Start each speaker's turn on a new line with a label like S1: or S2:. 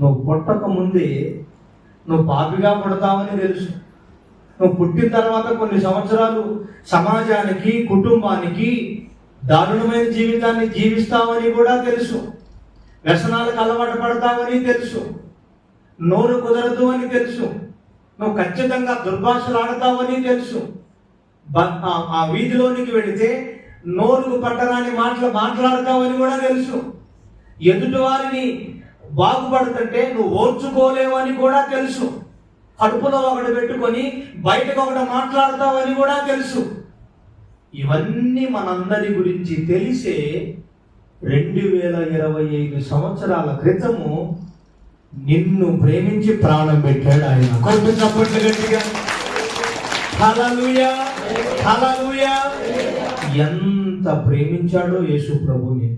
S1: నువ్వు పుట్టక ముందే నువ్వు పాపిగా పుడతావని తెలుసు. నువ్వు పుట్టిన తర్వాత కొన్ని సంవత్సరాలు సమాజానికి, కుటుంబానికి దారుణమైన జీవితాన్ని జీవిస్తావని కూడా తెలుసు. వ్యసనాలకు అలవాటు పడతావని తెలుసు. నోరు కుదరదు అని తెలుసు. నువ్వు ఖచ్చితంగా దుర్భాషలు ఆడతావని తెలుసు. ఆ వీధిలోనికి వెళితే నోరుకు పట్టరాని మాటలు మాట్లాడతావని కూడా తెలుసు. ఎదుటి వారిని బాగుపడుతుంటే నువ్వు ఓర్చుకోలేవు అని కూడా తెలుసు. కడుపులో ఒకటి పెట్టుకొని బయటకు ఒకటి మాట్లాడతావని కూడా తెలుసు. ఇవన్నీ మనందరి గురించి తెలిసే 2025 సంవత్సరాల క్రితము నిన్ను ప్రేమించి ప్రాణం పెట్టాడు ఆయన. కొంచెం చప్పట్లు గట్టిగా. హల్లెలూయా, హల్లెలూయా. ఎంత ప్రేమించాడో యేసు ప్రభువుని.